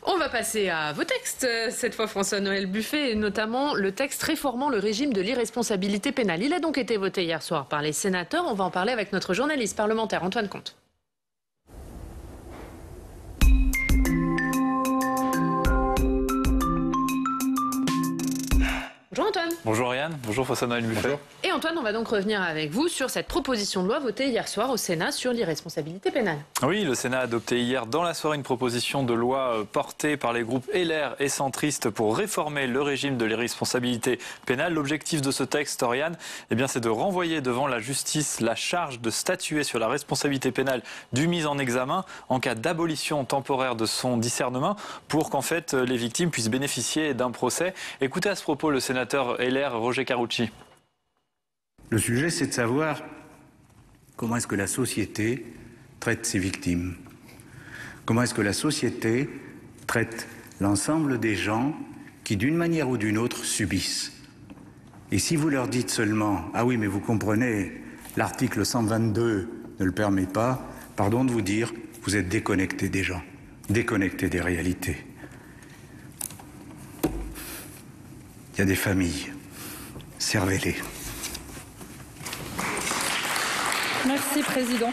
On va passer à vos textes, cette fois François-Noël Buffet, et notamment le texte réformant le régime de l'irresponsabilité pénale. Il a donc été voté hier soir par les sénateurs. On va en parler avec notre journaliste parlementaire Antoine Comte. Bonjour Antoine. Bonjour Ariane, bonjour François-Noël Buffet. Bonjour. Et Antoine, on va donc revenir avec vous sur cette proposition de loi votée hier soir au Sénat sur l'irresponsabilité pénale. Oui, le Sénat a adopté hier dans la soirée une proposition de loi portée par les groupes LR et centristes pour réformer le régime de l'irresponsabilité pénale. L'objectif de ce texte, Ariane, c'est de renvoyer devant la justice la charge de statuer sur la responsabilité pénale du mis en examen en cas d'abolition temporaire de son discernement pour qu'en fait les victimes puissent bénéficier d'un procès. Écoutez à ce propos le sénateur LR Roger Carucci. Le sujet, c'est de savoir comment est-ce que la société traite ses victimes. Comment est-ce que la société traite l'ensemble des gens qui, d'une manière ou d'une autre, subissent. Et si vous leur dites seulement « Ah oui, mais vous comprenez, l'article 122 ne le permet pas », pardon de vous dire, vous êtes déconnectés des gens, déconnectés des réalités. Il y a des familles, servez-les. Merci, Président.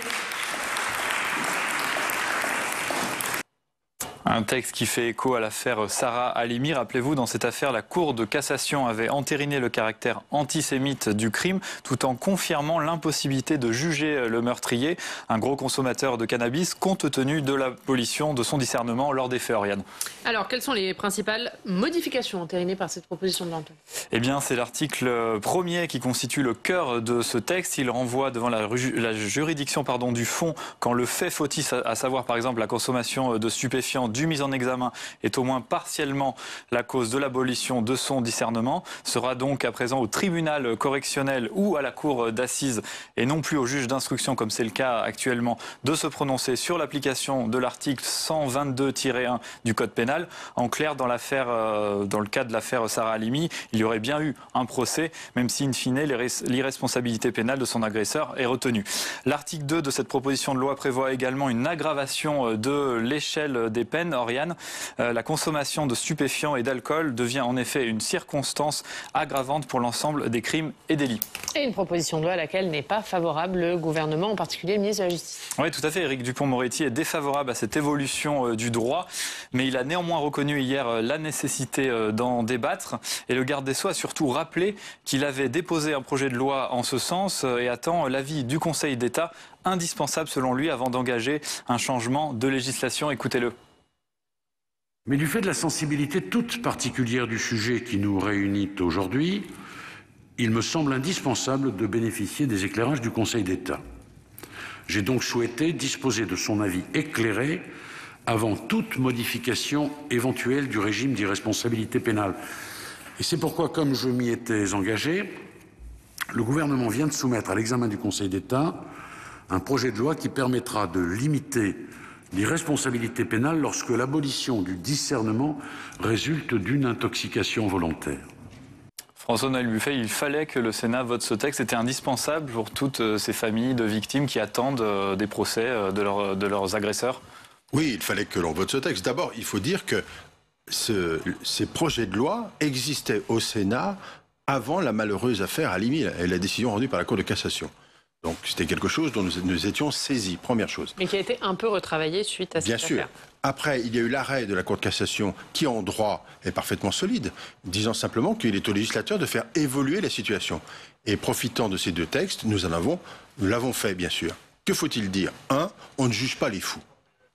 Un texte qui fait écho à l'affaire Sarah Halimi. Rappelez-vous, dans cette affaire, la Cour de cassation avait entériné le caractère antisémite du crime tout en confirmant l'impossibilité de juger le meurtrier, un gros consommateur de cannabis, compte tenu de l'abolition de son discernement lors des faits, Oriane. Alors, quelles sont les principales modifications entérinées par cette proposition de loi? C'est l'article 1er qui constitue le cœur de ce texte. Il renvoie devant la juridiction du fond quand le fait fautif, à savoir par exemple la consommation de stupéfiants du mis en examen, est au moins partiellement la cause de l'abolition de son discernement, sera donc à présent au tribunal correctionnel ou à la cour d'assises et non plus au juge d'instruction comme c'est le cas actuellement de se prononcer sur l'application de l'article 122-1 du code pénal. En clair, dans le cas de l'affaire Sarah Halimi, il y aurait bien eu un procès, même si in fine l'irresponsabilité pénale de son agresseur est retenue. L'article 2 de cette proposition de loi prévoit également une aggravation de l'échelle des peines. Oriane, la consommation de stupéfiants et d'alcool devient en effet une circonstance aggravante pour l'ensemble des crimes et délits. Et une proposition de loi à laquelle n'est pas favorable le gouvernement, en particulier le ministre de la Justice. Oui, tout à fait. Éric Dupond-Moretti est défavorable à cette évolution du droit, mais il a néanmoins reconnu hier la nécessité d'en débattre. Et le garde des Sceaux a surtout rappelé qu'il avait déposé un projet de loi en ce sens et attend l'avis du Conseil d'État, indispensable selon lui avant d'engager un changement de législation. Écoutez-le. Mais du fait de la sensibilité toute particulière du sujet qui nous réunit aujourd'hui, il me semble indispensable de bénéficier des éclairages du Conseil d'État. J'ai donc souhaité disposer de son avis éclairé avant toute modification éventuelle du régime d'irresponsabilité pénale. Et c'est pourquoi, comme je m'y étais engagé, le gouvernement vient de soumettre à l'examen du Conseil d'État un projet de loi qui permettra de limiter l'irresponsabilité pénale lorsque l'abolition du discernement résulte d'une intoxication volontaire. François-Noël Buffet, il fallait que le Sénat vote ce texte. C'était indispensable pour toutes ces familles de victimes qui attendent des procès de leurs agresseurs. Oui, il fallait que l'on vote ce texte. D'abord, il faut dire que ces projets de loi existaient au Sénat avant la malheureuse affaire Halimi et la décision rendue par la Cour de cassation. Donc c'était quelque chose dont nous étions saisis, première chose. Mais qui a été un peu retravaillé suite à cette affaire. Bien sûr. Après, il y a eu l'arrêt de la Cour de cassation qui, en droit, est parfaitement solide, disant simplement qu'il est au législateur de faire évoluer la situation. Et profitant de ces deux textes, nous l'avons fait, bien sûr. Que faut-il dire? Un, on ne juge pas les fous.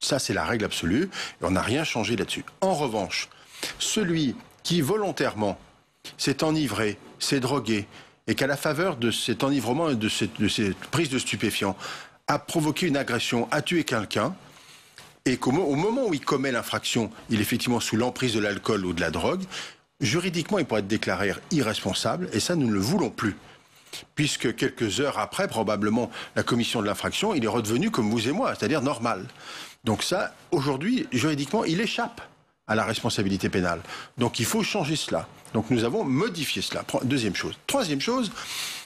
Ça, c'est la règle absolue, et on n'a rien changé là-dessus. En revanche, celui qui volontairement s'est enivré, s'est drogué, et qu'à la faveur de cet enivrement et de cette prise de stupéfiants, a provoqué une agression, a tué quelqu'un, et qu'au moment où il commet l'infraction, il est effectivement sous l'emprise de l'alcool ou de la drogue, juridiquement, il pourrait être déclaré irresponsable, et ça, nous ne le voulons plus. Puisque quelques heures après, probablement, la commission de l'infraction, il est redevenu comme vous et moi, c'est-à-dire normal. Donc ça, aujourd'hui, juridiquement, il échappe à la responsabilité pénale. Donc il faut changer cela. Donc nous avons modifié cela. Deuxième chose. Troisième chose,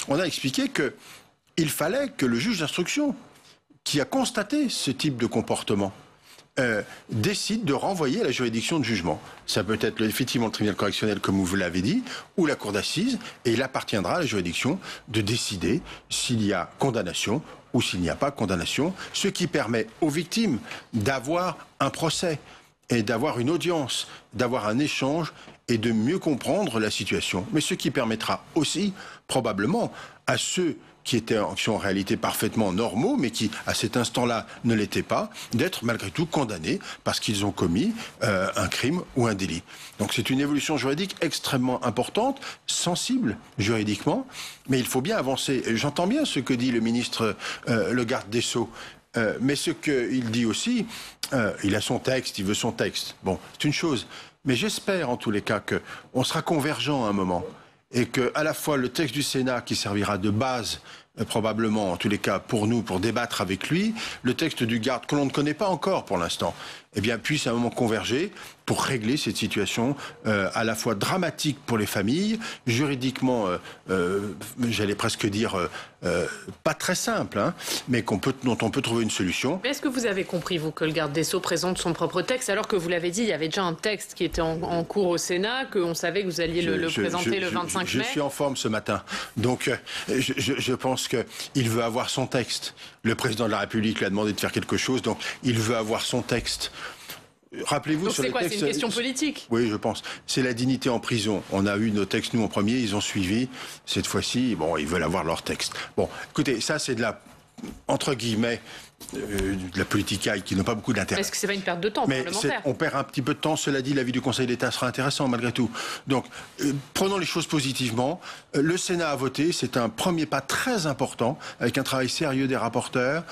on a expliqué qu'il fallait que le juge d'instruction, qui a constaté ce type de comportement, décide de renvoyer à la juridiction de jugement. Ça peut être effectivement le tribunal correctionnel, comme vous l'avez dit, ou la cour d'assises, et il appartiendra à la juridiction de décider s'il y a condamnation ou s'il n'y a pas condamnation, ce qui permet aux victimes d'avoir un procès et d'avoir une audience, d'avoir un échange et de mieux comprendre la situation. Mais ce qui permettra aussi, probablement, à ceux qui sont en réalité parfaitement normaux, mais qui, à cet instant-là, ne l'étaient pas, d'être malgré tout condamnés parce qu'ils ont commis un crime ou un délit. Donc c'est une évolution juridique extrêmement importante, sensible juridiquement, mais il faut bien avancer. J'entends bien ce que dit le ministre, le garde des Sceaux, mais ce qu'il dit aussi, il a son texte, il veut son texte. Bon, c'est une chose. Mais j'espère en tous les cas qu'on sera convergents à un moment. Et que à la fois le texte du Sénat qui servira de base probablement en tous les cas pour nous pour débattre avec lui, le texte du garde que l'on ne connaît pas encore pour l'instant, eh bien puisse à un moment converger pour régler cette situation à la fois dramatique pour les familles, juridiquement j'allais presque dire pas très simple, hein, mais dont on peut trouver une solution. Mais est-ce que vous avez compris, vous, que le garde des Sceaux présente son propre texte, alors que vous l'avez dit, il y avait déjà un texte qui était en cours au Sénat, qu'on savait que vous alliez le présenter le 25 mai? Je suis en forme ce matin, donc je pense qu'il veut avoir son texte. Le président de la République lui a demandé de faire quelque chose, donc il veut avoir son texte. Rappelez-vous sur les textes. C'est une question politique? Oui, je pense. C'est la dignité en prison. On a eu nos textes, nous, en premier, ils ont suivi. Cette fois-ci, bon, ils veulent avoir leur texte. Bon, écoutez, ça, c'est de la, entre guillemets, de la politicaille qui n'a pas beaucoup d'intérêt. Est-ce que c'est pas une perte de temps parlementaire? On perd un petit peu de temps. Cela dit, l'avis du Conseil d'État sera intéressant malgré tout. Donc, prenons les choses positivement. Le Sénat a voté. C'est un premier pas très important avec un travail sérieux des rapporteurs.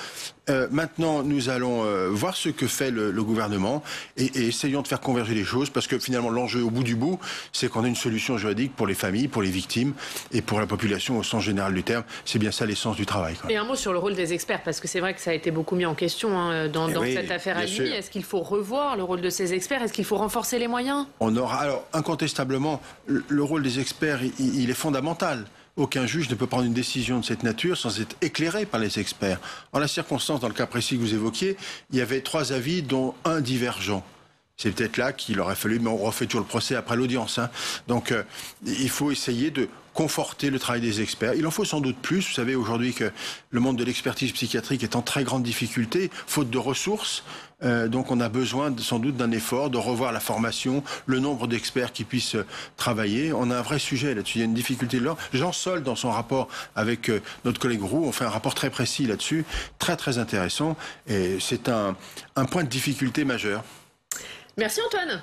Maintenant, nous allons voir ce que fait le gouvernement et essayons de faire converger les choses parce que finalement, l'enjeu au bout du bout, c'est qu'on ait une solution juridique pour les familles, pour les victimes et pour la population au sens général du terme. C'est bien ça l'essence du travail. Et un mot sur le rôle des experts, parce que c'est vrai que ça a été beaucoup mis en question dans cette affaire Halimi. Est-ce qu'il faut revoir le rôle de ces experts? Est-ce qu'il faut renforcer les moyens? Alors, incontestablement, le rôle des experts, il est fondamental. Aucun juge ne peut prendre une décision de cette nature sans être éclairé par les experts. En la circonstance, dans le cas précis que vous évoquiez, il y avait 3 avis, dont un divergent. C'est peut-être là qu'il aurait fallu, mais on refait toujours le procès après l'audience. Hein. Donc, il faut essayer de conforter le travail des experts. Il en faut sans doute plus. Vous savez aujourd'hui que le monde de l'expertise psychiatrique est en très grande difficulté, faute de ressources. Donc on a besoin sans doute d'un effort, de revoir la formation, le nombre d'experts qui puissent travailler. On a un vrai sujet là-dessus. Il y a une difficulté de l'ordre. Jean Sol, dans son rapport avec notre collègue Roux, on fait un rapport très précis là-dessus, très très intéressant. Et c'est un point de difficulté majeur. Merci Antoine.